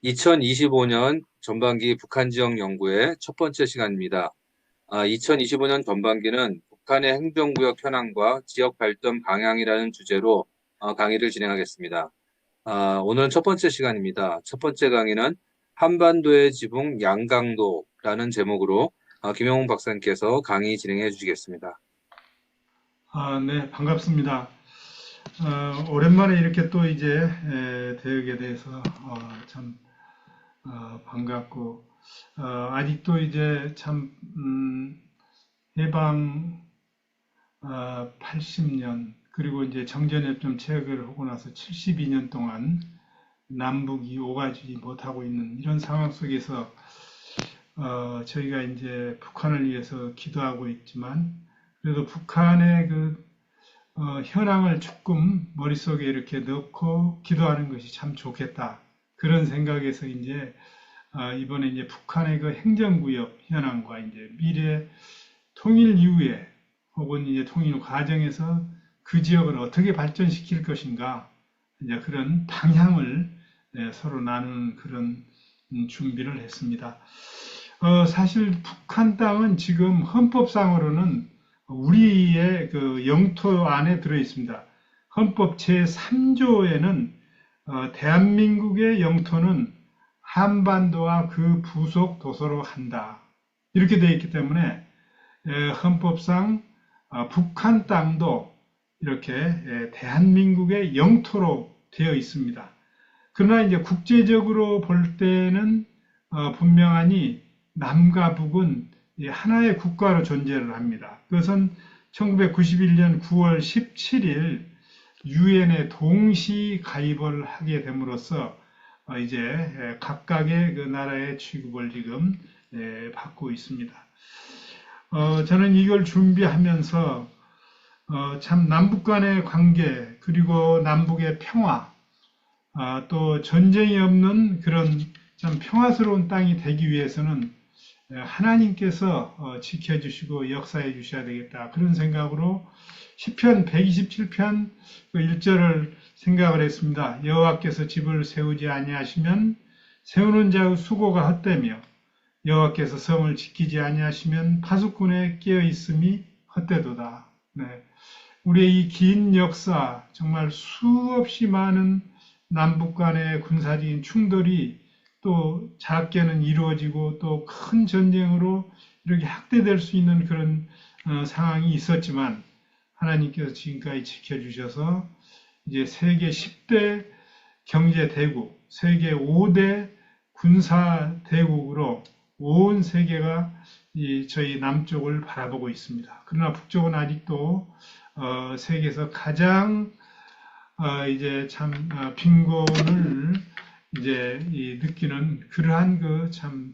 2025년 전반기 북한 지역 연구의 첫 번째 시간입니다. 2025년 전반기는 북한의 행정구역 현황과 지역 발전 방향이라는 주제로 강의를 진행하겠습니다. 오늘은 첫 번째 시간입니다. 첫 번째 강의는 한반도의 지붕 양강도라는 제목으로 김영웅 박사님께서 강의 진행해 주시겠습니다. 네, 반갑습니다. 오랜만에 이렇게 또 이제 대역에 대해서 참 반갑고 아직도 이제 참 해방 80년 그리고 이제 정전협정 체결을 하고 나서 72년 동안 남북이 오가지 못하고 있는 이런 상황 속에서 저희가 이제 북한을 위해서 기도하고 있지만 그래도 북한의 현황을 조금 머릿속에 이렇게 넣고 기도하는 것이 참 좋겠다. 그런 생각에서 이제 이번에 이제 북한의 그 행정구역 현황과 이제 미래 통일 이후에 혹은 이제 통일 과정에서 그 지역을 어떻게 발전시킬 것인가 이제 그런 방향을 서로 나누는 그런 준비를 했습니다. 사실 북한 땅은 지금 헌법상으로는 우리의 그 영토 안에 들어 있습니다. 헌법 제3조에는 대한민국의 영토는 한반도와 그 부속 도서로 한다. 이렇게 되어 있기 때문에 헌법상 북한 땅도 이렇게 대한민국의 영토로 되어 있습니다. 그러나 이제 국제적으로 볼 때는 분명하니 남과 북은 하나의 국가로 존재를 합니다. 그것은 1991년 9월 17일 유엔에 동시 가입을 하게 됨으로써 이제 각각의 그 나라의 취급을 지금 받고 있습니다. 저는 이걸 준비하면서 참 남북 간의 관계 그리고 남북의 평화 또 전쟁이 없는 그런 참 평화스러운 땅이 되기 위해서는 하나님께서 지켜주시고 역사해 주셔야 되겠다. 그런 생각으로 시편 127편 1절을 생각을 했습니다. 여호와께서 집을 세우지 아니하시면 세우는 자의 수고가 헛되며 여호와께서 성을 지키지 아니하시면 파수꾼의 깨어 있음이 헛되도다. 네. 우리의 이 긴 역사 정말 수없이 많은 남북 간의 군사적인 충돌이 또 작게는 이루어지고 또 큰 전쟁으로 이렇게 확대될 수 있는 그런 상황이 있었지만 하나님께서 지금까지 지켜주셔서 이제 세계 10대 경제 대국, 세계 5대 군사 대국으로 온 세계가 저희 남쪽을 바라보고 있습니다. 그러나 북쪽은 아직도 세계에서 가장 이제 참 빈곤을 이제 느끼는 그러한 그 참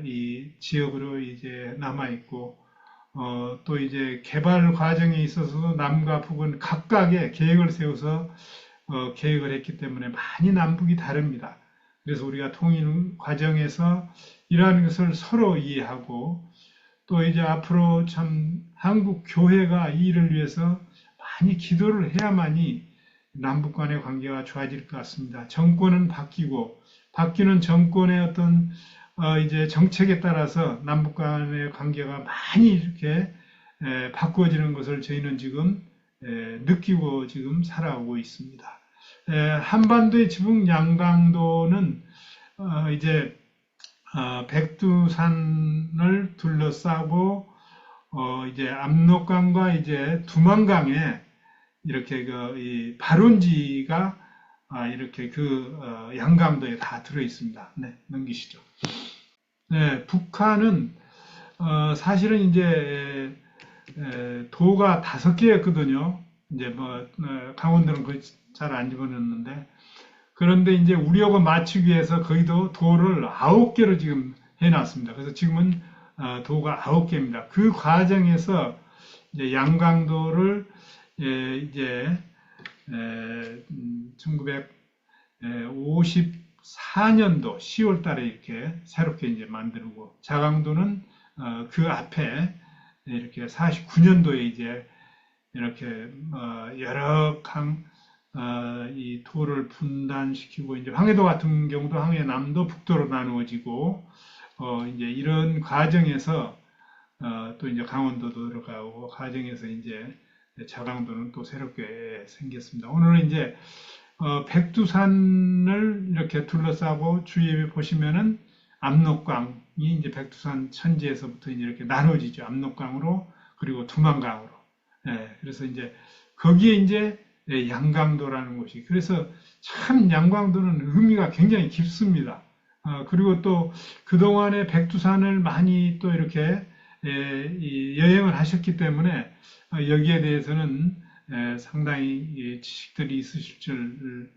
이 지역으로 이제 남아 있고 또 이제 개발 과정에 있어서도 남과 북은 각각의 계획을 세워서 계획을 했기 때문에 많이 남북이 다릅니다. 그래서 우리가 통일 과정에서 이러한 것을 서로 이해하고 또 이제 앞으로 참 한국 교회가 이 일을 위해서 많이 기도를 해야만이 남북 간의 관계가 좋아질 것 같습니다. 정권은 바뀌고 바뀌는 정권의 어떤 이제 정책에 따라서 남북 간의 관계가 많이 이렇게 바꾸어지는 것을 저희는 지금 느끼고 지금 살아오고 있습니다. 한반도의 지붕 양강도는 이제 백두산을 둘러싸고 이제 압록강과 이제 두만강에 이렇게 이 발원지가 이렇게 양강도에 다 들어 있습니다. 네, 넘기시죠. 네, 북한은 사실은 이제 도가 5개였거든요. 이제 뭐 강원도는 잘 안 집어넣는데 그런데 이제 우리하고 맞추기 위해서 거의도 도를 9개로 지금 해놨습니다. 그래서 지금은 도가 9개입니다. 그 과정에서 이제 양강도를 이제 1954년도 10월 달에 이렇게 새롭게 이제 만들고 자강도는 그 앞에 이렇게 49년도에 이제 이렇게 여러 이 도를 분단시키고 이제 황해도 같은 경우도 황해남도 북도로 나누어지고 이제 이런 과정에서 또 이제 강원도도 들어가고 과정에서 이제 자강도는 또 새롭게 생겼습니다. 오늘은 이제 백두산을 이렇게 둘러싸고 주위에 보시면은 압록강이 이제 백두산 천지에서부터 이제 이렇게 나눠지죠. 압록강으로 그리고 두만강으로. 예, 그래서 이제 거기에 이제 양강도라는 곳이. 그래서 참 양강도는 의미가 굉장히 깊습니다. 그리고 또 그동안에 백두산을 많이 또 이렇게 여행을 하셨기 때문에 여기에 대해서는 상당히 지식들이 있으실 줄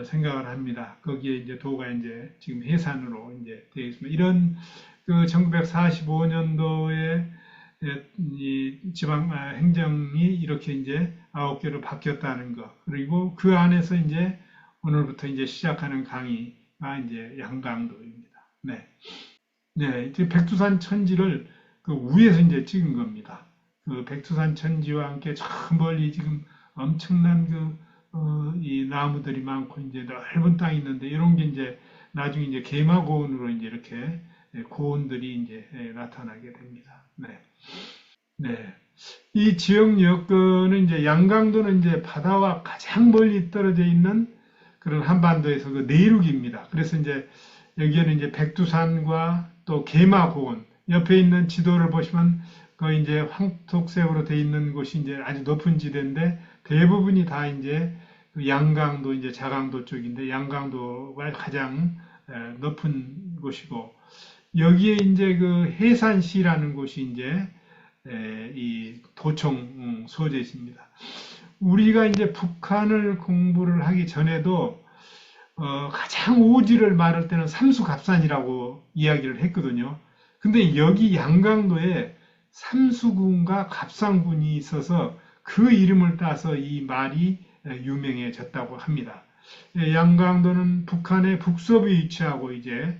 생각을 합니다. 거기에 이제 도가 이제 지금 해산으로 이제 되어 있습니다. 이런 그 1945년도에 이 지방 행정이 이렇게 이제 9개로 바뀌었다는 거. 그리고 그 안에서 이제 오늘부터 이제 시작하는 강의가 이제 양강도입니다. 네. 네, 이제 백두산 천지를 그 위에서 이제 찍은 겁니다. 그 백두산 천지와 함께 저 멀리 지금 엄청난 이 나무들이 많고 이제 넓은 땅이 있는데 이런 게 이제 나중에 이제 개마고원으로 이제 이렇게 고원들이 이제 나타나게 됩니다. 네. 네. 이 지역 여건은 이제 양강도는 이제 바다와 가장 멀리 떨어져 있는 그런 한반도에서 그 내륙입니다. 그래서 이제 여기에는 이제 백두산과 또 개마고원 옆에 있는 지도를 보시면 거의 이제 황토색으로 되어 있는 곳이 이제 아주 높은 지대인데 대부분이 다 이제 그 양강도 이제 자강도 쪽인데 양강도가 가장 높은 곳이고 여기에 이제 그 해산시라는 곳이 이제 이 도청 소재입니다. 우리가 이제 북한을 공부를 하기 전에도 가장 오지를 말할 때는 삼수갑산이라고 이야기를 했거든요. 근데 여기 양강도에 삼수군과 갑산군이 있어서 그 이름을 따서 이 말이 유명해졌다고 합니다. 양강도는 북한의 북서부에 위치하고 이제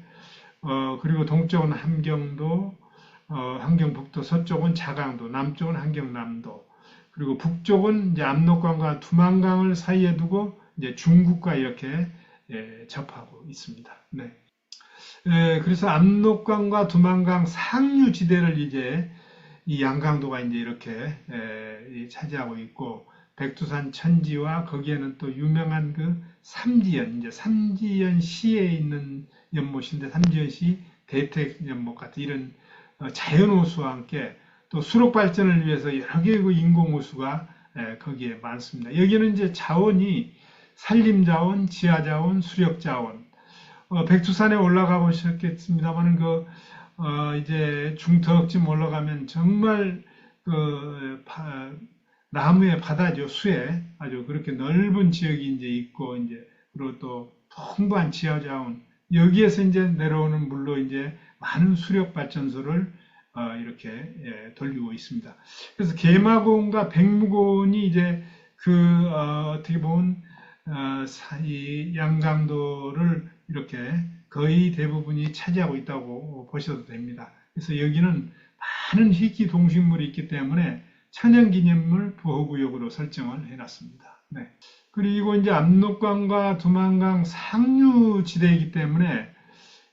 그리고 동쪽은 함경도, 함경북도, 서쪽은 자강도, 남쪽은 함경남도, 그리고 북쪽은 이제 압록강과 두만강을 사이에 두고 이제 중국과 이렇게 접하고 있습니다. 네. 그래서 압록강과 두만강 상류 지대를 이제 이 양강도가 이제 이렇게 차지하고 있고 백두산 천지와 거기에는 또 유명한 그 삼지연, 이제 삼지연시에 있는 연못인데 삼지연시 대택 연못 같은 이런 자연호수와 함께 또 수록 발전을 위해서 여러 개의 그 인공호수가 거기에 많습니다. 여기는 이제 자원이 산림자원, 지하자원, 수력자원. 백두산에 올라가 보셨겠습니다만 이제 중턱쯤 올라가면 정말 나무의 바다죠. 수에 아주 그렇게 넓은 지역이 이제 있고 이제 그리고 또 풍부한 지하자원. 여기에서 이제 내려오는 물로 이제 많은 수력 발전소를 이렇게 돌리고 있습니다. 그래서 개마고원과 백무고원이 이제 어떻게 보면 이 양강도를 이렇게 거의 대부분이 차지하고 있다고 보셔도 됩니다. 그래서 여기는 많은 희귀 동식물이 있기 때문에 천연기념물 보호구역으로 설정을 해놨습니다. 네. 그리고 이제 압록강과 두만강 상류 지대이기 때문에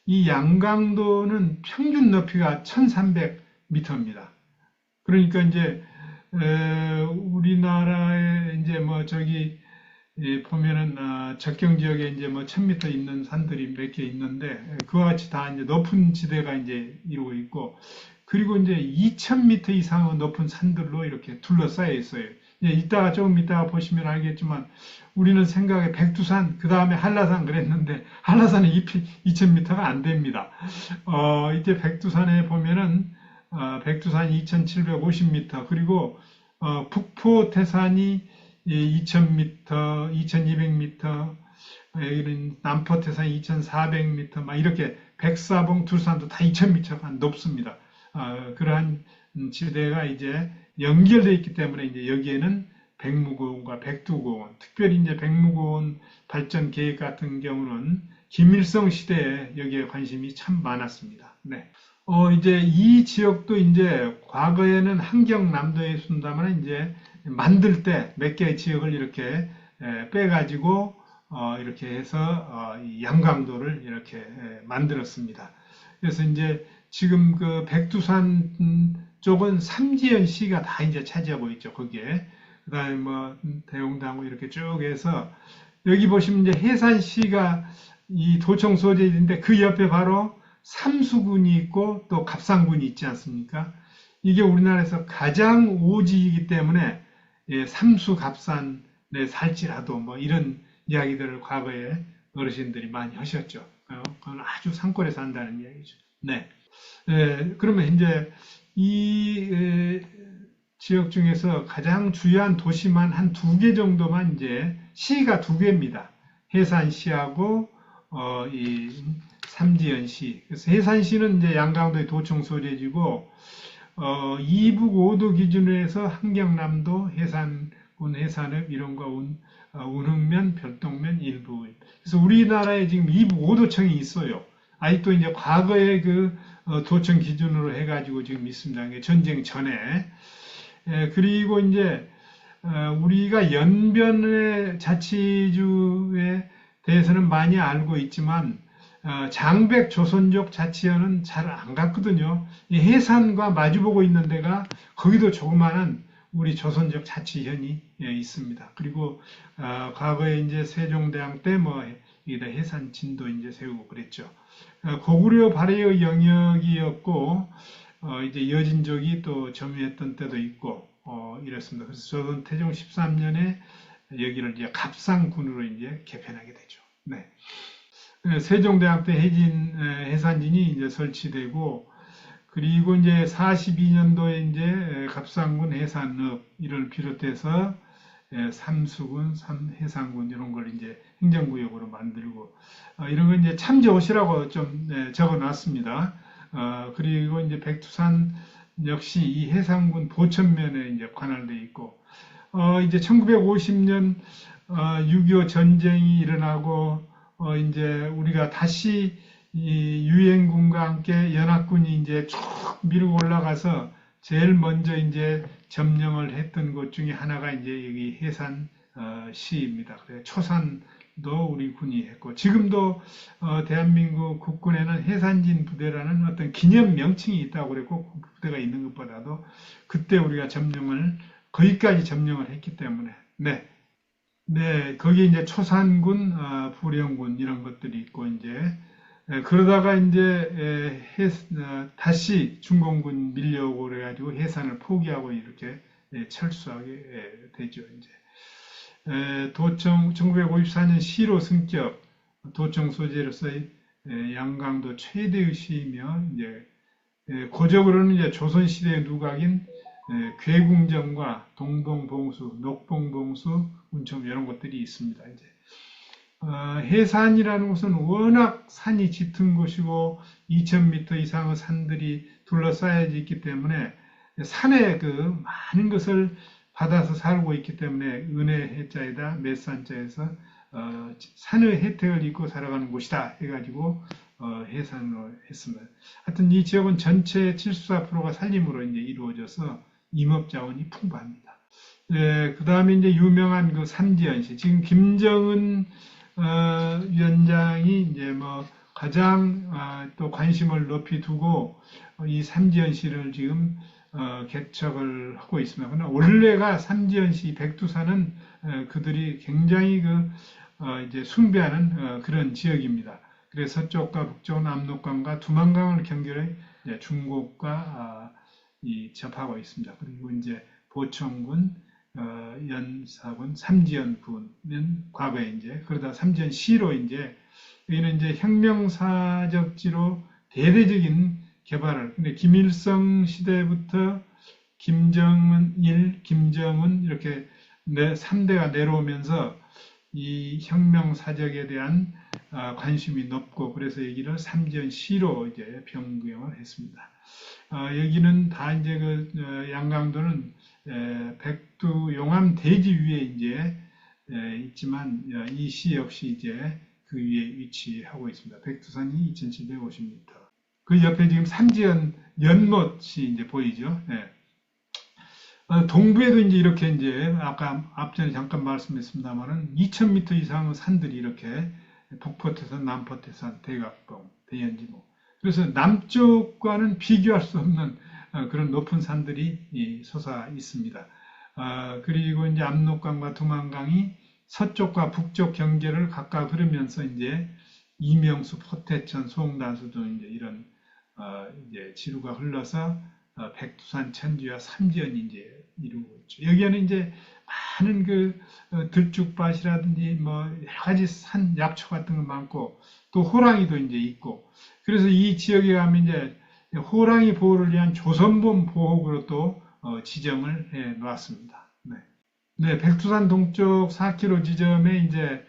이 양강도는 평균 높이가 1300m입니다. 그러니까 이제 우리나라에 이제 뭐 저기 보면은 접경 지역에 이제 뭐 1000m 있는 산들이 몇 개 있는데 그와 같이 다 이제 높은 지대가 이제 이루고 있고 그리고 이제 2000m 이상의 높은 산들로 이렇게 둘러싸여 있어요. 이따가 조금 이따가 보시면 알겠지만 우리는 생각에 백두산 그 다음에 한라산 그랬는데 한라산은 2000m가 안 됩니다. 이제 백두산에 보면은 백두산이 2750m 그리고 북포태산이 2000m, 2200m, 여기는 남포태산이 2400m, 막 이렇게 백사봉, 둘산도 다 2000m가 높습니다. 그러한 지대가 이제 연결되어 있기 때문에 이제 여기에는 백무고원과 백두고원, 특별히 이제 백무고원 발전 계획 같은 경우는 김일성 시대에 여기에 관심이 참 많았습니다. 네. 이제 이 지역도 이제 과거에는 함경남도에 있습니다만 이제 만들 때 몇 개의 지역을 이렇게 빼가지고 이렇게 해서 이 양강도를 이렇게 만들었습니다. 그래서 이제 지금 그 백두산 쪽은 삼지연시가 다 이제 차지하고 있죠. 거기에 그다음에 뭐 대웅당고 이렇게 쭉 해서 여기 보시면 이제 해산시가 이 도청 소재인데 그 옆에 바로 삼수군이 있고 또 갑상군이 있지 않습니까? 이게 우리나라에서 가장 오지이기 때문에 예, 삼수 갑산에 살지라도 뭐 이런 이야기들을 과거에 어르신들이 많이 하셨죠. 그건 아주 산골에 산다는 이야기죠. 네. 그러면 이제 이 지역 중에서 가장 주요한 도시만 한 두 개 정도만 이제 시가 두 개입니다. 해산시하고 이 삼지연시. 그래서 해산시는 이제 양강도의 도청 소재지고 이북 5도 기준으로 해서 한경남도 해산군 해산읍 이런 거 운흥면 별동면 일부. 그래서 우리나라에 지금 이북 5도청이 있어요. 아직도 이제 과거의 그 도청 기준으로 해가지고 지금 있습니다. 전쟁 전에. 그리고 이제 우리가 연변의 자치주에 대해서는 많이 알고 있지만 장백 조선족 자치현은 잘 안 갔거든요. 이 해산과 마주보고 있는 데가 거기도 조그마한 우리 조선족 자치현이 있습니다. 그리고 과거에 이제 세종대왕 때 뭐 여기다 해산진도 이제 세우고 그랬죠. 고구려 발해의 영역이었고 이제 여진족이 또 점유했던 때도 있고 이랬습니다. 그래서 저는 태종 13년에 여기를 이제 갑상군으로 이제 개편하게 되죠. 네. 세종대왕 때 해산진이 이제 설치되고 그리고 이제 42년도에 이제 갑상군 해산읍 이를 비롯해서 삼수군, 해상군 이런 걸 이제 행정구역으로 만들고 이런 걸 이제 참조시라고 좀 적어놨습니다. 그리고 이제 백두산 역시 이 해상군 보천면에 이제 관할돼 있고 이제 1950년 6.25 전쟁이 일어나고 이제 우리가 다시 이 유엔군과 함께 연합군이 이제 쭉 밀고 올라가서 제일 먼저 이제 점령을 했던 곳 중에 하나가 이제 여기 해산 시입니다. 그래서 초산도 우리 군이 했고 지금도 대한민국 국군에는 해산진 부대라는 어떤 기념 명칭이 있다고 그랬고 그 부대가 있는 것보다도 그때 우리가 거기까지 점령을 했기 때문에 네, 거기 이제 초산군, 부령군 이런 것들이 있고 이제 그러다가 이제 다시 중공군 밀려오고 그래가지고 해산을 포기하고 이렇게 철수하게 되죠. 이제 도청 1954년 시로 승격 도청 소재로서 양강도 최대의 시이며 이제 고적으로는 이제 조선시대의 누각인 괴궁정과 동봉봉수, 녹봉봉수, 운청 이런 것들이 있습니다. 이제 해산이라는 곳은 워낙 산이 짙은 곳이고 2000m 이상의 산들이 둘러싸여 있기 때문에 산에 그 많은 것을 받아서 살고 있기 때문에 은의 해자에다 맷산자에서 산의 혜택을 입고 살아가는 곳이다 해가지고 해산으로 했습니다. 하여튼 이 지역은 전체 74%가 산림으로 이제 이루어져서 임업자원이 풍부합니다. 그 다음에 이제 유명한 그 삼지연시. 지금 김정은 위원장이 이제 뭐 가장 또 관심을 높이 두고 이 삼지연시를 지금 개척을 하고 있습니다. 그러나 원래가 삼지연시 백두산은 그들이 굉장히 이제 숭배하는 그런 지역입니다. 그래서 서쪽과 북쪽 남록강과 두만강을 경계로 중국과 접하고 있습니다. 그리고 이제 보청군, 연사군, 삼지연군은 과거에 이제 그러다 삼지연시로 이제 여기는 이제 혁명사적지로 대대적인 개발을 근데 김일성 시대부터 김정은 김정은 이렇게 3대가 내려오면서 이 혁명사적에 대한 관심이 높고 그래서 여기를 삼지연시로 이제 변경을 했습니다. 여기는 다 이제 양강도는 백두 용암 대지 위에 이제 있지만 이 시 역시 이제 그 위에 위치하고 있습니다. 백두산이 2,750m. 그 옆에 지금 삼지연 연못이 이제 보이죠. 동부에도 이제 이렇게 이제 아까 앞전에 잠깐 말씀했습니다만은 2000m 이상의 산들이 이렇게 북포태산, 남포태산, 대각봉, 대연지모. 그래서 남쪽과는 비교할 수 없는 그런 높은 산들이 솟아 있습니다. 그리고 이제 압록강과 두만강이 서쪽과 북쪽 경계를 각각 흐르면서 이제 이명수, 포태천, 송단수도 이제 이런 이제 지루가 흘러서 백두산, 천지와 삼지연이 이제 이루고 있죠. 여기에는 이제 많은 그 들쭉밭이라든지 뭐 여러 가지 산 약초 같은 거 많고 또 호랑이도 이제 있고 그래서 이 지역에 가면 이제 호랑이 보호를 위한 조선범 보호구로 또 지정을 해 놓았습니다. 네. 네, 백두산 동쪽 4km 지점에 이제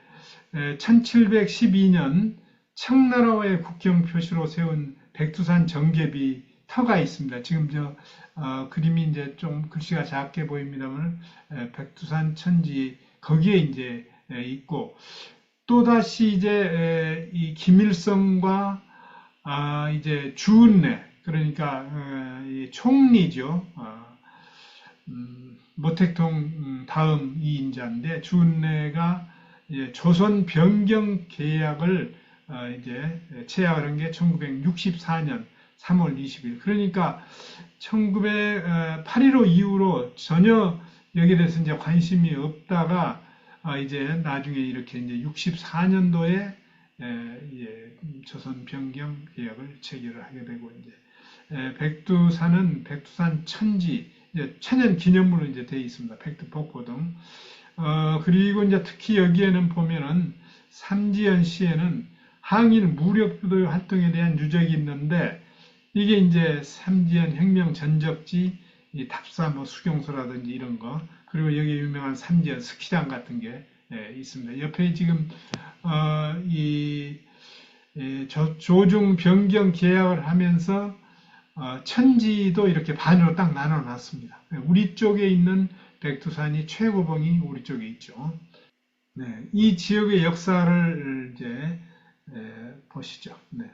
1712년 청나라와의 국경 표시로 세운 백두산 정계비 터가 있습니다. 지금 그림이 이제 좀 글씨가 작게 보입니다만 백두산 천지 거기에 이제 있고 또다시 이제 이 김일성과 이제 주은래 그러니까 이 총리죠. 모택동 다음 이인자인데 주은래가 조선 변경 계약을 이제 체약을 한 게 1964년 3월 20일. 그러니까 1908.15 이후로 전혀 여기에 대해서 이제 관심이 없다가 이제 나중에 이렇게 이제 64년도에 조선 변경 계약을 체결을 하게 되고 이제 백두산은 백두산 천지 천연 기념물로 이제 되어 있습니다. 백두폭포등. 그리고 이제 특히 여기에는 보면은 삼지연 시에는 항일 무력부도 활동에 대한 유적이 있는데 이게 이제 삼지연 혁명 전적지, 이 답사 뭐 수경소라든지 이런 거 그리고 여기 유명한 삼지연 스키장 같은 게 있습니다. 옆에 지금 조중 변경 계약을 하면서 천지도 이렇게 반으로 딱 나눠 놨습니다. 우리 쪽에 있는 백두산이 최고봉이 우리 쪽에 있죠. 네, 이 지역의 역사를 이제 보시죠. 네.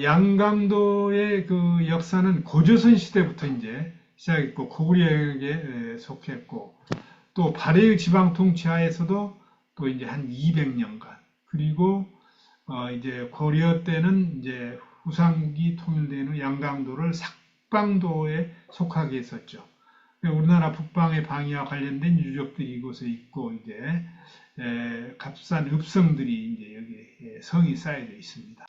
양강도의 그 역사는 고조선 시대부터 이제 시작했고 고구려에게 속했고 또 발해의 지방 통치하에서도 또 이제 한 200년간 그리고 이제 고려 때는 이제 후삼국이 통일된 후 양강도를 삭방도에 속하게 했었죠. 우리나라 북방의 방위와 관련된 유적들이 이곳에 있고 이제 값싼 읍성들이 이제 여기 성이 쌓여져 있습니다.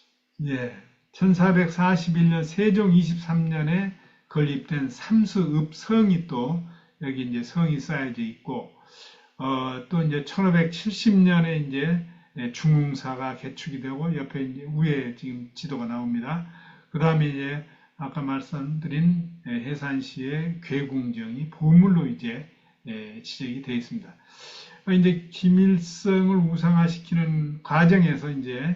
예, 1441년 세종 23년에 건립된 삼수읍성이 또 여기 이제 성이 쌓여져 있고 또 이제 1570년에 이제 중흥사가 개축이 되고 옆에 이제 위에 지금 지도가 나옵니다. 그 다음에 이제 아까 말씀드린 해산시의 괴궁정이 보물로 이제 지적이 되어 있습니다. 이제 김일성을 우상화시키는 과정에서 이제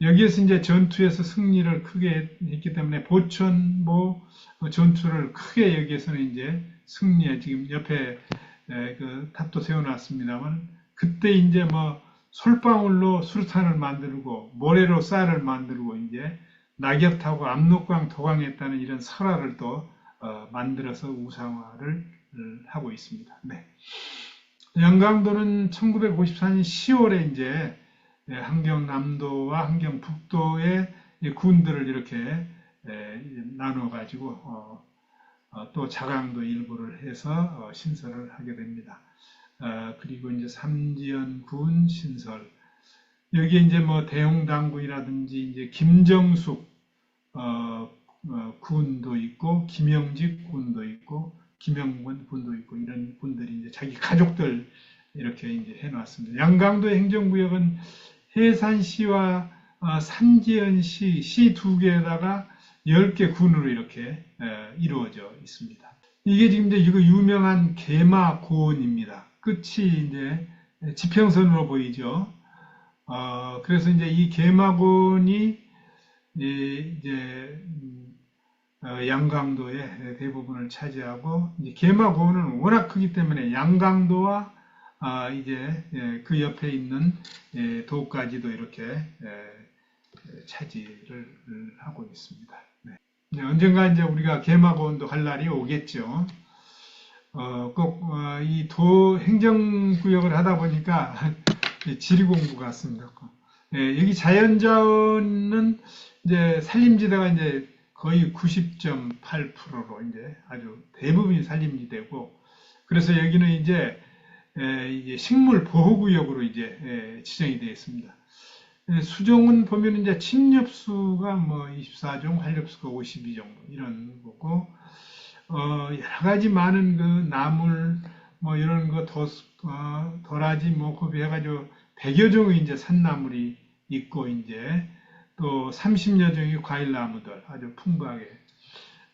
여기에서 이제 전투에서 승리를 크게 했기 때문에 보천보 전투를 크게 여기에서는 이제 승리에 지금 옆에 그 탑도 세워놨습니다만 그때 이제 뭐 솔방울로 수류탄을 만들고 모래로 쌀을 만들고 이제 낙엽 타고 압록강 도강했다는 이런 설화를 또 만들어서 우상화를 하고 있습니다. 네. 양강도는 1954년 10월에 이제 함경남도와 함경북도의 군들을 이렇게 나눠 가지고 또 자강도 일부를 해서 신설을 하게 됩니다. 그리고 이제 삼지연군 신설 여기에 이제 뭐 대용당군이라든지 이제 김정숙 군도 있고 김영직 군도 있고 김영권 군도 있고 이런 군들이 이제 자기 가족들 이렇게 이제 해놨습니다. 양강도 행정구역은 해산시와 삼지연시 시 두 개에다가 10개 군으로 이렇게 이루어져 있습니다. 이게 지금 이제 이거 유명한 계마고원입니다. 끝이 이제 지평선으로 보이죠. 그래서 이제 이 계마고원이 이제 양강도의 대부분을 차지하고 이제 계마고원은 워낙 크기 때문에 양강도와 이제 그 옆에 있는 도까지도 이렇게 차지를 하고 있습니다. 네. 언젠가 이제 우리가 계마고원도 갈 날이 오겠죠. 이 행정구역을 하다 보니까 지리공부 같습니다. 예, 여기 자연자원은 이제 산림지대가 이제 거의 90.8%로 이제 아주 대부분이 산림지대고, 그래서 여기는 이제 이제 식물 보호구역으로 이제 지정이 되어 있습니다. 수종은 보면 이제 침엽수가 뭐 24종, 활엽수가 52종 이런 거고, 여러 가지 많은 그 나물 뭐 이런 거 도라지 뭐 그 해가지고 100여 종의 이제 산나물이 있고, 이제 또 30여 종의 과일나무들 아주 풍부하게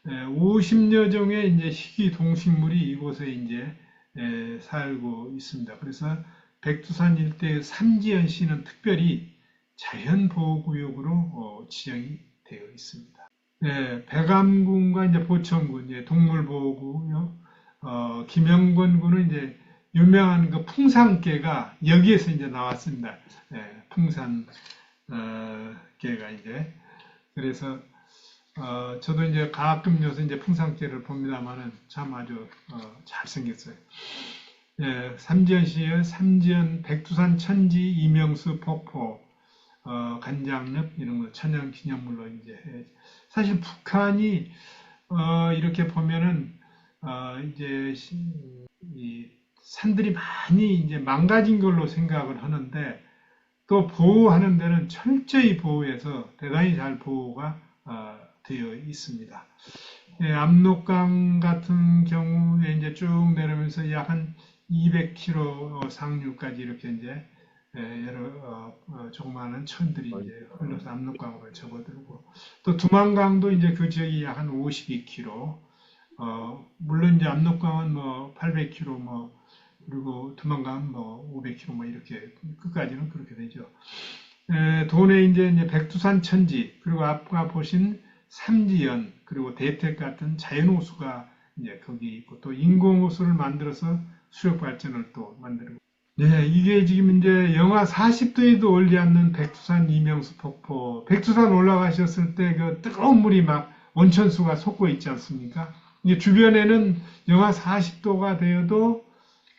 50여 종의 이제 희귀 동식물이 이곳에 이제 살고 있습니다. 그래서 백두산 일대 삼지연시는 특별히 자연보호구역으로 지정이 되어 있습니다. 네, 백암군과 이제 보천군, 이제 동물보호구요. 김영권군은 이제 유명한 그 풍산개가 여기에서 이제 나왔습니다. 풍산 개가 이제 그래서 저도 이제 가끔 요새 이제 풍산개를 봅니다만은 참 아주 잘생겼어요. 삼지연시의 삼지연, 백두산 천지, 이명수 폭포, 간장늪 이런 거 천연기념물로 이제 사실 북한이 이렇게 보면은 이제 이 산들이 많이 이제 망가진 걸로 생각을 하는데, 또 보호하는 데는 철저히 보호해서 대단히 잘 보호가 되어 있습니다. 압록강 같은 경우에 이제 쭉 내려오면서 약 한 200km 상류까지 이렇게 이제 여러 조그마한 천들이 이제 흘러서 압록강으로 접어들고, 또 두만강도 이제 그 지역이 약 한 52km. 물론 이제 압록강은 뭐 800km 뭐, 그리고 두만강은 뭐 500km 뭐 이렇게 끝까지는 그렇게 되죠. 도내 이제 백두산 천지, 그리고 아까 보신 삼지연, 그리고 대택 같은 자연호수가 이제 거기 있고, 또 인공호수를 만들어서 수력 발전을 또 만들고. 네, 이게 지금 이제 영하 40도에도 올지 않는 백두산 이명수 폭포. 백두산 올라가셨을 때 그 뜨거운 물이 막 온천수가 솟고 있지 않습니까? 이게 주변에는 영하 40도가 되어도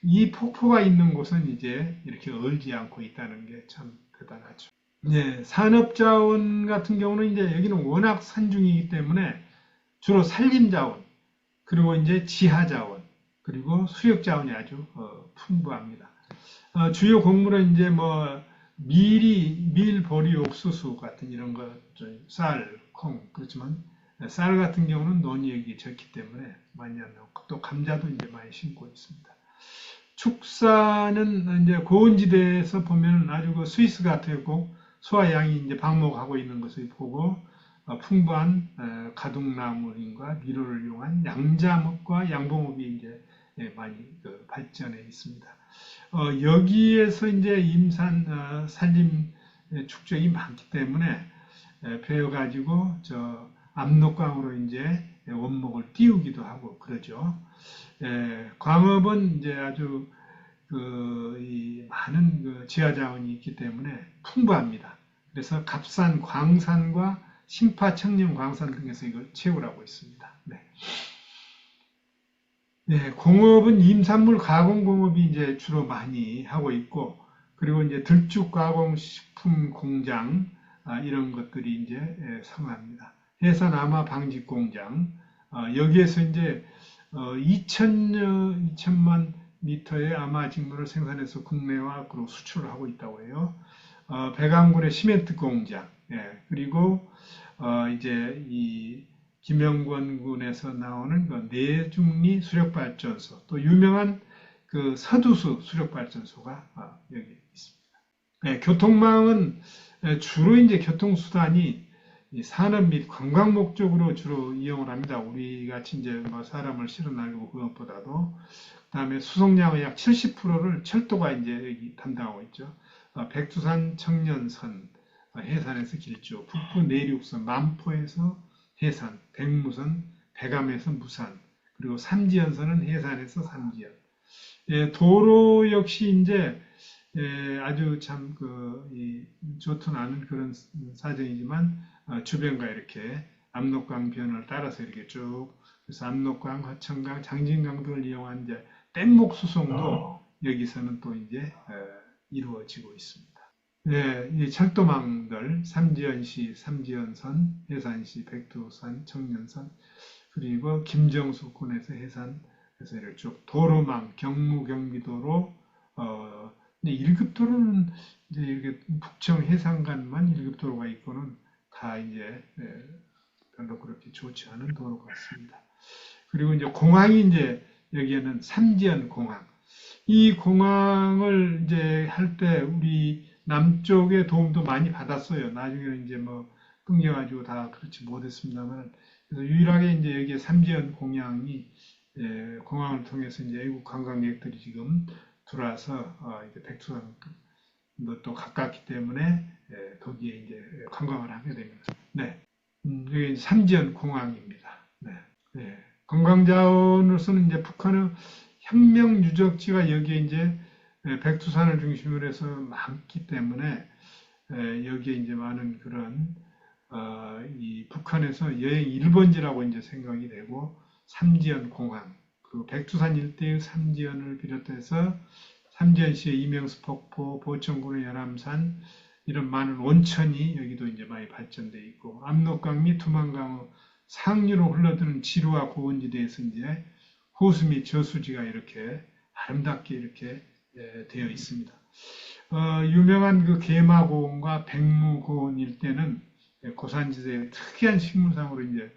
이 폭포가 있는 곳은 이제 이렇게 얼지 않고 있다는 게 참 대단하죠. 네, 산업자원 같은 경우는 이제 여기는 워낙 산중이기 때문에 주로 산림자원, 그리고 이제 지하자원, 그리고 수력자원이 아주 풍부합니다. 주요 곡물은 이제 뭐 밀, 보리, 옥수수 같은 이런 것, 쌀, 콩, 그렇지만 쌀 같은 경우는 논이역이 적기 때문에 많이 안 나오고, 또 감자도 이제 많이 심고 있습니다. 축사는 이제 고원지대에서 보면 아주 그 스위스 같았고, 소화양이 이제 방목하고 있는 것을 보고, 풍부한 가둑나무林과 미로를 이용한 양자목과 양봉업이 이제 많이 발전해 있습니다. 여기에서 이제 임산 산림 축적이 많기 때문에 베어가지고 저 압록강으로 이제 원목을 띄우기도 하고 그러죠. 광업은 이제 아주 이 많은 그 지하자원이 있기 때문에 풍부합니다. 그래서 갑산, 광산과 심파, 청령, 광산 등에서 이걸 채우라고 있습니다. 네. 네, 공업은 임산물 가공 공업이 이제 주로 많이 하고 있고, 그리고 이제 들쭉 가공 식품 공장 이런 것들이 이제 성합니다. 해산 암화 방직 공장 여기에서 이제 2천만 미터의 암화 직물을 생산해서 국내와 그리고 수출을 하고 있다고 해요. 백암군의 시멘트 공장, 그리고 이제 이 김영권군에서 나오는 그 내중리 수력발전소, 또 유명한 그 서두수 수력발전소가 여기 있습니다. 교통망은 주로 이제 교통수단이 산업 및 관광 목적으로 주로 이용을 합니다. 우리 같이 이제 뭐 사람을 실어 나르고 그것보다도. 그다음에 수송량의 약 70%를 철도가 이제 여기 담당하고 있죠. 백두산 청년선, 해산에서 길쭉, 북부 내륙선, 만포에서 해산, 백무선, 백암에서 무산, 그리고 삼지연선은 해산에서 삼지연. 도로 역시 이제 아주 참 좋든 않은 그런 사정이지만 주변과 이렇게 압록강 변을 따라서 이렇게 쭉 그래서 압록강, 화천강, 장진강 등을 이용한 이제 뗏목 수송도 여기서는 또 이제 이루어지고 있습니다. 네, 이 철도망들 삼지연시, 삼지연선, 해산시, 백두산, 청년선, 그리고 김정수 군에서 해산에서 이렇게 쭉 도로망, 경무, 경기도로 1급 도로는 이제 이렇게 북청 해상간만 1급 도로가 있고는 다 이제 별로 그렇게 좋지 않은 도로 같습니다. 그리고 이제 공항이 이제 여기에는 삼지연 공항. 이 공항을 이제 할 때 우리 남쪽의 도움도 많이 받았어요. 나중에는 이제 뭐 끊겨가지고 다 그렇지 못했습니다만, 그래서 유일하게 이제 여기에 삼지연 공항이 공항을 통해서 이제 외국 관광객들이 지금 들어와서 이제 백두산도 또 가깝기 때문에 거기에 이제 관광을 하게 됩니다. 네, 여기 삼지연 공항입니다. 네, 네. 관광자원으로서는 이제 북한의 혁명 유적지가 여기에 이제 백두산을 중심으로 해서 많기 때문에 여기에 이제 많은 그런 이 북한에서 여행 1번지라고 이제 생각이 되고 삼지연 공항, 그 백두산 일대의 삼지연을 비롯해서 삼지연시의 이명수 폭포, 보천군의 연암산 이런 많은 온천이 여기도 이제 많이 발전돼 있고 압록강 및 두만강의 상류로 흘러드는 지루와 고원지대에서 이제 호수 및 저수지가 이렇게 아름답게 이렇게 되어 있습니다. 유명한 그 계마고원과 백무고원 일대는 고산지대의 특이한 식물상으로 이제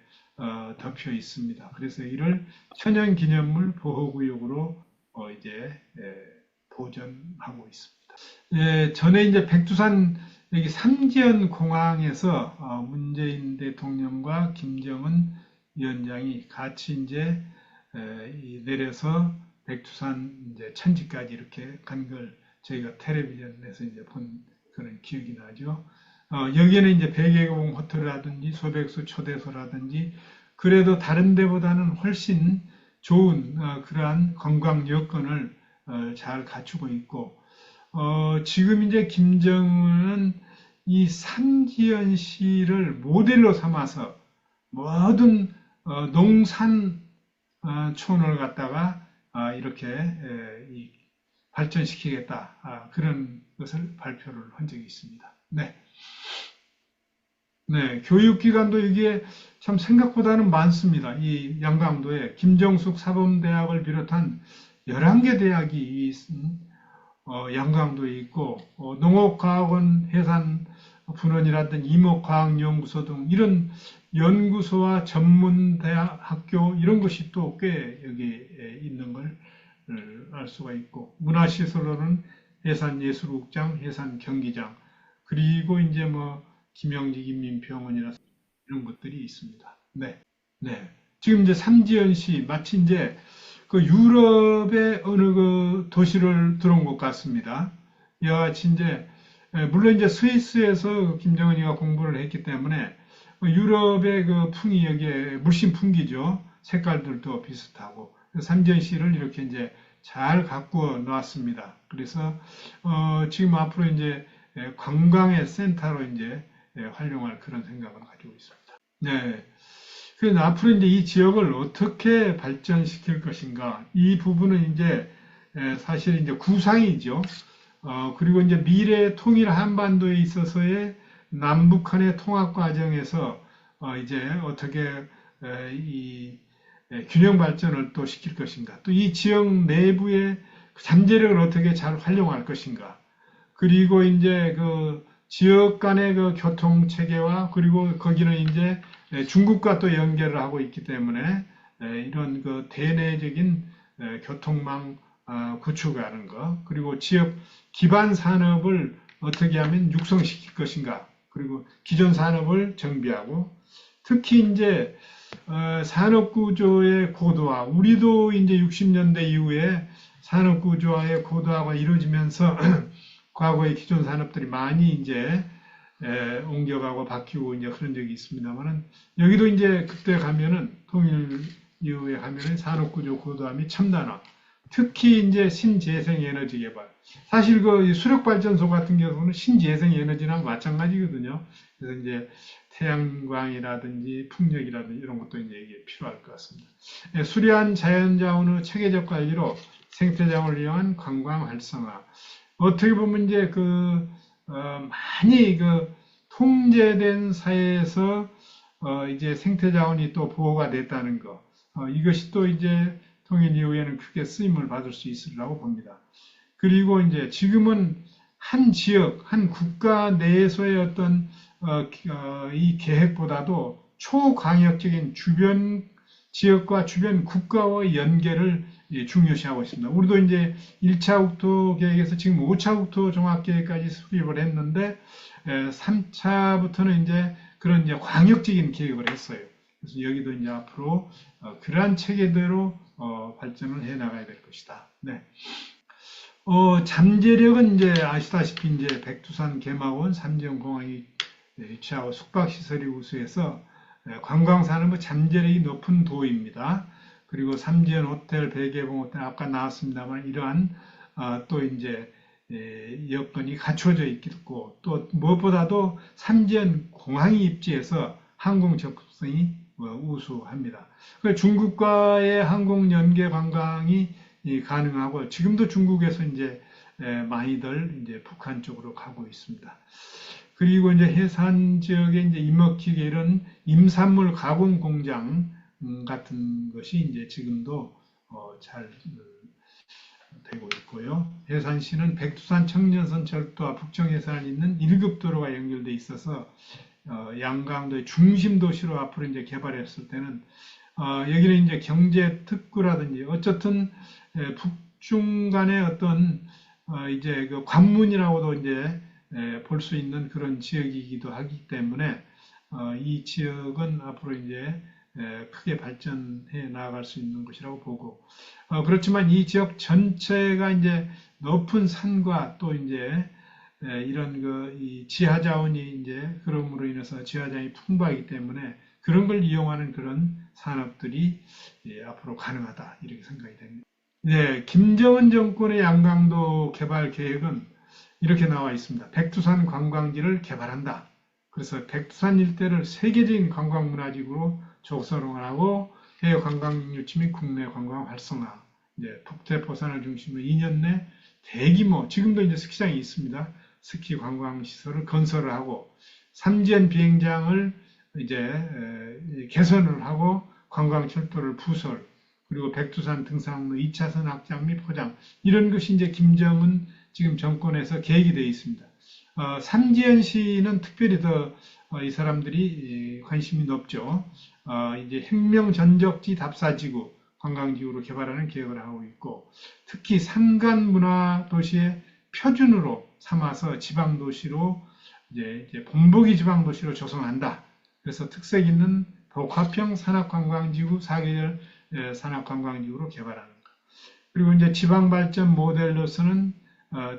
덮여 있습니다. 그래서 이를 천연기념물 보호구역으로 이제 보존하고 있습니다. 전에 이제 백두산 여기 삼지연 공항에서 문재인 대통령과 김정은 위원장이 같이 이제 내려서 백두산 이제 천지까지 이렇게 간 걸 저희가 텔레비전에서 이제 본 그런 기억이 나죠. 여기에는 이제 백예공 호텔이라든지 소백수 초대소라든지 그래도 다른 데보다는 훨씬 좋은 그러한 관광 여건을 잘 갖추고 있고 지금 이제 김정은은 이 삼지연시를 모델로 삼아서 모든 농산촌을 갖다가 이렇게 발전시키겠다 그런 것을 발표를 한 적이 있습니다. 네. 네, 교육기관도 이게 참 생각보다는 많습니다. 이 양강도에 김정숙 사범대학을 비롯한 11개 대학이 양강도에 있고 농업과학원 해산분원이라든지 임업과학연구소 등 이런 연구소와 전문대학 학교 이런 것이 또 꽤 여기에 있는 걸 알 수가 있고 문화시설로는 해산예술국장, 해산경기장 그리고 이제 뭐 김영직 인민병원이나 이런 것들이 있습니다. 네, 네. 지금 이제 삼지연시 마치 이제 그 유럽의 어느 그 도시를 들어온 것 같습니다. 이와 같이 이제 물론 이제 스위스에서 김정은이가 공부를 했기 때문에 유럽의 그 풍이 여기에 물씬 풍기죠. 색깔들도 비슷하고 삼지연시를 이렇게 이제 잘 가꾸어 놨습니다. 그래서 지금 앞으로 이제 관광의 센터로 이제 활용할 그런 생각을 가지고 있습니다. 네. 그래서 앞으로 이제 이 지역을 어떻게 발전시킬 것인가 이 부분은 이제 사실 이제 구상이죠. 그리고 이제 미래 통일 한반도에 있어서의 남북한의 통합 과정에서 이제 어떻게 이 균형 발전을 또 시킬 것인가. 또 이 지역 내부의 잠재력을 어떻게 잘 활용할 것인가. 그리고 이제 그 지역 간의 그 교통 체계와 그리고 거기는 이제 중국과 또 연결을 하고 있기 때문에 이런 그 대내적인 교통망 구축하는 거 그리고 지역 기반 산업을 어떻게 하면 육성시킬 것인가 그리고 기존 산업을 정비하고 특히 이제 산업구조의 고도화 우리도 이제 60년대 이후에 산업구조화의 고도화가 이루어지면서 과거의 기존 산업들이 많이 이제 옮겨가고 바뀌고 이제 그런 적이 있습니다만은 여기도 이제 그때 가면은 통일 이후에 가면은 산업구조 고도화 및 첨단화 특히 이제 신재생 에너지 개발. 사실 그 수력 발전소 같은 경우는 신재생 에너지랑 마찬가지거든요. 그래서 이제 태양광이라든지 풍력이라든지 이런 것도 이제 이게 필요할 것 같습니다. 예, 수려한 자연자원의 체계적 관리로 생태자원을 이용한 관광 활성화. 어떻게 보면 이제 많이 통제된 사회에서 이제 생태자원이 또 보호가 됐다는 거. 이것이 또 이제 통일 이후에는 크게 쓰임을 받을 수 있으리라고 봅니다. 그리고 이제 지금은 한 지역, 한 국가 내에서의 어떤 이 계획보다도 초광역적인 주변 지역과 주변 국가와의 연계를 중요시하고 있습니다. 우리도 이제 1차 국토 계획에서 지금 5차 국토 종합 계획까지 수립을 했는데 3차부터는 이제 그런 이제 광역적인 계획을 했어요. 그래서 여기도 이제 앞으로 그러한 체계대로 발전을 해 나가야 될 것이다. 네. 잠재력은 이제 아시다시피 이제 백두산 개마원 삼지연공항이 위치하고 숙박시설이 우수해서 관광산업의 잠재력이 높은 도입니다. 그리고 삼지연 호텔, 배개봉 호텔 아까 나왔습니다만 이러한 또 이제 여건이 갖춰져 있고 또 무엇보다도 삼지연 공항이 입지해서 항공 접근성이 우수합니다. 중국과의 항공 연계 관광이 가능하고 지금도 중국에서 이제 많이들 이제 북한 쪽으로 가고 있습니다. 그리고 이제 해산 지역에 이제 임업기계 이런 임산물 가공 공장 같은 것이 이제 지금도 잘 되고 있고요. 해산시는 백두산 청년선 철도와 북청 해산이 있는 1급 도로가 연결돼 있어서 양강도의 중심 도시로 앞으로 이제 개발했을 때는 여기는 이제 경제 특구라든지 어쨌든 북중 간의 어떤 이제 그 관문이라고도 이제 볼 수 있는 그런 지역이기도 하기 때문에 이 지역은 앞으로 이제 크게 발전해 나아갈 수 있는 곳이라고 보고 그렇지만 이 지역 전체가 이제 높은 산과 또 이제 이런 이 지하 자원이 이제 그럼으로 인해서 지하 자원이 풍부하기 때문에 그런 걸 이용하는 그런 산업들이 앞으로 가능하다 이렇게 생각이 됩니다. 네, 김정은 정권의 양강도 개발 계획은 이렇게 나와 있습니다. 백두산 관광지를 개발한다. 그래서 백두산 일대를 세계적인 관광문화지구로 조성을 하고 해외 관광 유치 및 국내 관광 활성화. 이제 북태포산을 중심으로 2년 내 대규모 지금도 이제 스키장이 있습니다. 스키 관광 시설을 건설을 하고 삼지연 비행장을 이제 개선을 하고 관광 철도를 부설 그리고 백두산 등산로 2차선 확장 및 포장 이런 것이 이제 김정은 지금 정권에서 계획이 되어 있습니다. 삼지연시는 특별히 더 이 사람들이 관심이 높죠. 이제 혁명전적지 답사지구 관광지구로 개발하는 계획을 하고 있고 특히 산간문화도시의 표준으로 삼아서 지방도시로 이제 본보기 지방도시로 조성한다. 그래서 특색 있는 복합형 산업관광지구 4계절 산업관광지구로 개발하는 것. 그리고 이제 지방발전 모델로서는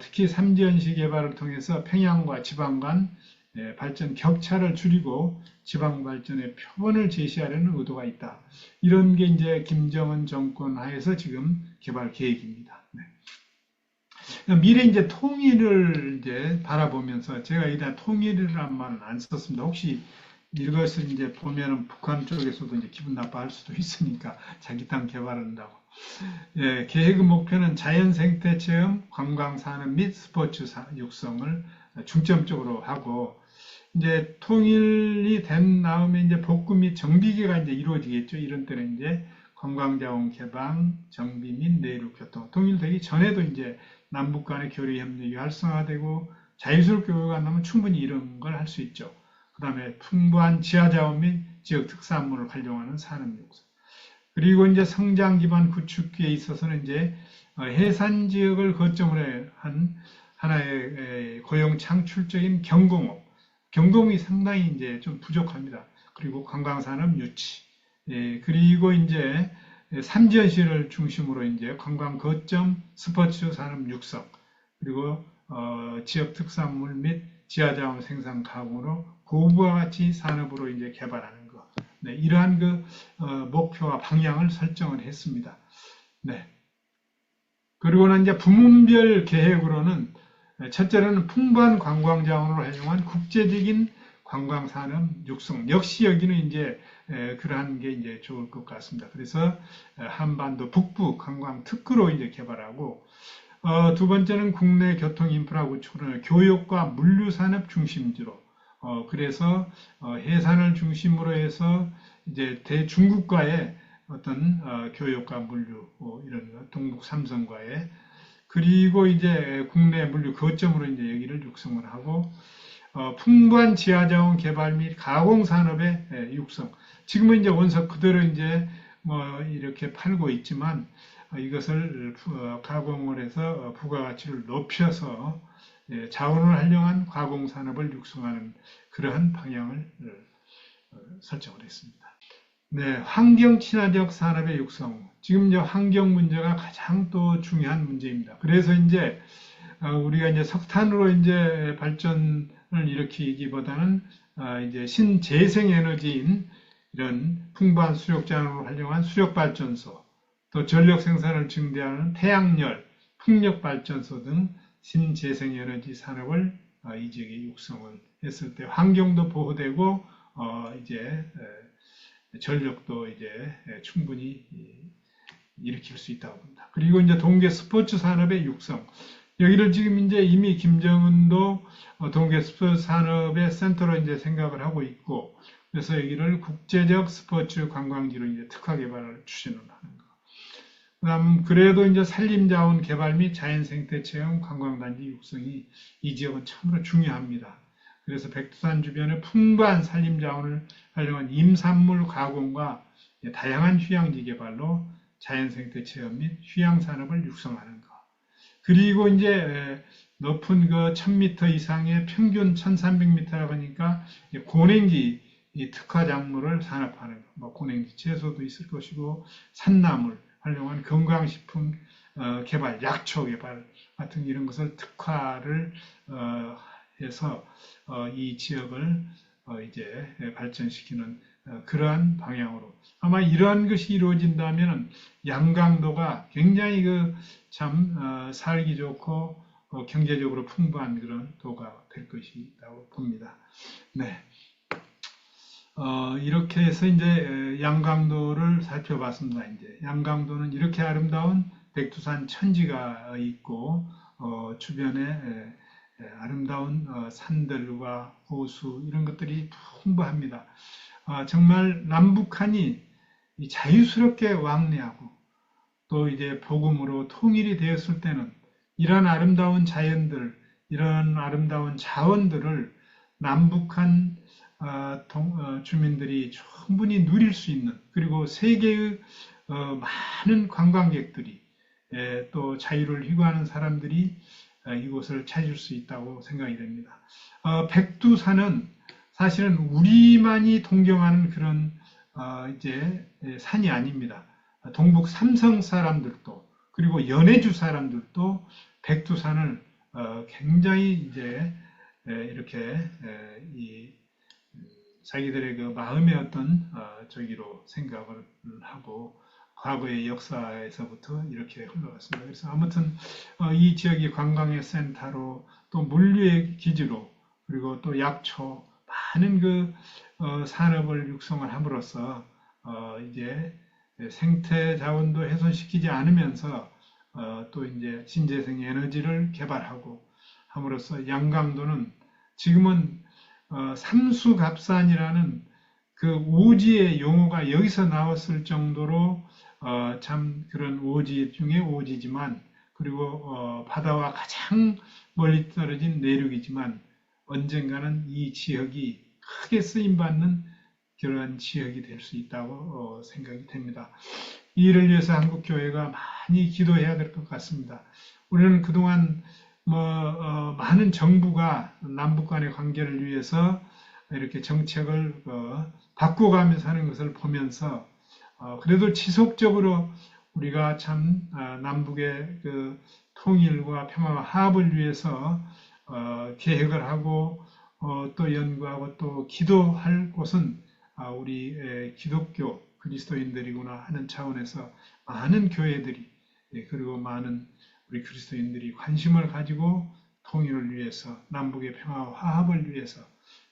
특히 삼지연시 개발을 통해서 평양과 지방 간 발전 격차를 줄이고 지방 발전의 표본을 제시하려는 의도가 있다. 이런 게 이제 김정은 정권 하에서 지금 개발 계획입니다. 네. 미래 이제 통일을 이제 바라보면서 제가 일단 통일이라는 말은 안 썼습니다. 혹시 이것을 이제 보면은 북한 쪽에서도 이제 기분 나빠할 수도 있으니까 자기 땅 개발한다고. 예, 계획의 목표는 자연 생태 체험, 관광 산업 및 스포츠 육성을 중점적으로 하고 이제 통일이 된 다음에 이제 복구 및 정비계가 이제 이루어지겠죠. 이런 때는 이제 관광자원 개방, 정비 및 내륙 교통. 통일되기 전에도 이제 남북 간의 교류 협력이 활성화되고 자유스럽게 오가면 충분히 이런 걸 할 수 있죠. 그 다음에 풍부한 지하자원 및 지역 특산물을 활용하는 산업 육성. 그리고 이제 성장 기반 구축에 있어서는 이제 해산 지역을 거점으로 한 하나의 고용 창출적인 경공업. 경공이 상당히 이제 좀 부족합니다. 그리고 관광산업 유치. 그리고 이제 삼지연시를 중심으로 이제 관광 거점 스포츠 산업 육성. 그리고 지역 특산물 및 지하자원 생산 가공으로 고부가 가치 산업으로 이제 개발하는 것. 네, 이러한 목표와 방향을 설정을 했습니다. 네. 그리고는 이제 부문별 계획으로는 첫째로는 풍부한 관광 자원을 활용한 국제적인 관광 산업 육성. 역시 여기는 이제 그러한 게 이제 좋을 것 같습니다. 그래서 한반도 북부 관광 특구로 이제 개발하고 두 번째는 국내 교통 인프라 구축을 교육과 물류 산업 중심지로 그래서 해산을 중심으로 해서 이제 대중국과의 어떤 교육과 물류 이런 거, 동북 삼성과의 그리고 이제 국내 물류 거점으로 이제 여기를 육성을 하고 풍부한 지하자원 개발 및 가공 산업의 육성. 지금은 이제 원석 그대로 이제 뭐 이렇게 팔고 있지만 이것을 가공을 해서 부가가치를 높여서 자원을 활용한 가공 산업을 육성하는 그러한 방향을 설정을 했습니다. 네, 환경 친화적 산업의 육성. 지금 이제 환경 문제가 가장 또 중요한 문제입니다. 그래서 이제 우리가 이제 석탄으로 이제 발전을 일으키기보다는 이제 신재생 에너지인 이런 풍부한 수력자원을 활용한 수력 발전소, 또 전력 생산을 증대하는 태양열, 풍력 발전소 등 신재생 에너지 산업을 이 지역에 육성을 했을 때 환경도 보호되고 이제 전력도 이제 충분히 일으킬 수 있다고 봅니다. 그리고 이제 동계 스포츠 산업의 육성. 여기를 지금 이제 이미 김정은도 동계 스포츠 산업의 센터로 이제 생각을 하고 있고, 그래서 여기를 국제적 스포츠 관광지로 이제 특화 개발을 추진을 하는 거. 그다음 그래도 이제 산림자원 개발 및 자연생태 체험 관광단지 육성이 이 지역은 참으로 중요합니다. 그래서 백두산 주변에 풍부한 산림자원을 활용한 임산물 가공과 다양한 휴양지 개발로 자연생태 체험 및 휴양산업을 육성하는 것. 그리고 이제 높은 그 1000m 이상의 평균 1300m라고 하니까 고냉지 특화 작물을 산업하는 것. 뭐 고냉지 채소도 있을 것이고 산나물 활용한 건강식품 개발, 약초 개발 같은 이런 것을 특화를 해서 이 지역을 이제 발전시키는 그러한 방향으로 아마 이러한 것이 이루어진다면 양강도가 굉장히 참 살기 좋고 경제적으로 풍부한 그런 도가 될 것이라고 봅니다. 네. 이렇게 해서 이제 양강도를 살펴봤습니다. 이제 양강도는 이렇게 아름다운 백두산 천지가 있고 주변에 아름다운 산들과 호수 이런 것들이 풍부합니다. 정말 남북한이 자유스럽게 왕래하고 또 이제 복음으로 통일이 되었을 때는 이런 아름다운 자연들, 이런 아름다운 자원들을 남북한 주민들이 충분히 누릴 수 있는 그리고 세계의 많은 관광객들이 또 자유를 희구하는 사람들이 이곳을 찾을 수 있다고 생각이 됩니다. 백두산은 사실은 우리만이 동경하는 그런 이제 산이 아닙니다. 동북 삼성 사람들도 그리고 연해주 사람들도 백두산을 굉장히 이제 이렇게 자기들의 그 마음의 어떤 저기로 생각을 하고 과거의 역사에서부터 이렇게 흘러갔습니다. 그래서 아무튼 이 지역이 관광의 센터로 또 물류의 기지로 그리고 또 약초 많은 그 산업을 육성을 함으로써 이제 생태 자원도 훼손시키지 않으면서 또 이제 신재생 에너지를 개발하고 함으로써 양강도는 지금은 삼수갑산이라는 그 오지의 용어가 여기서 나왔을 정도로 참 그런 오지 중에 오지지만 그리고 바다와 가장 멀리 떨어진 내륙이지만 언젠가는 이 지역이 크게 쓰임받는 그러한 지역이 될 수 있다고 생각이 됩니다. 이를 위해서 한국교회가 많이 기도해야 될 것 같습니다. 우리는 그동안 많은 정부가 남북 간의 관계를 위해서 이렇게 정책을 바꿔가면서 하는 것을 보면서 그래도 지속적으로 우리가 참 남북의 그 통일과 평화와 화합을 위해서 계획을 하고 또 연구하고 또 기도할 곳은 우리 기독교 그리스도인들이구나 하는 차원에서 많은 교회들이 그리고 많은 우리 그리스도인들이 관심을 가지고 통일을 위해서, 남북의 평화와 화합을 위해서,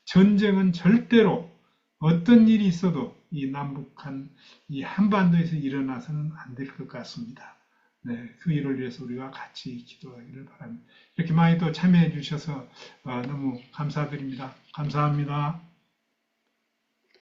전쟁은 절대로 어떤 일이 있어도 이 남북한 이 한반도에서 일어나서는 안 될 것 같습니다. 네, 그 일을 위해서 우리가 같이 기도하기를 바랍니다. 이렇게 많이 또 참여해 주셔서 너무 감사드립니다. 감사합니다.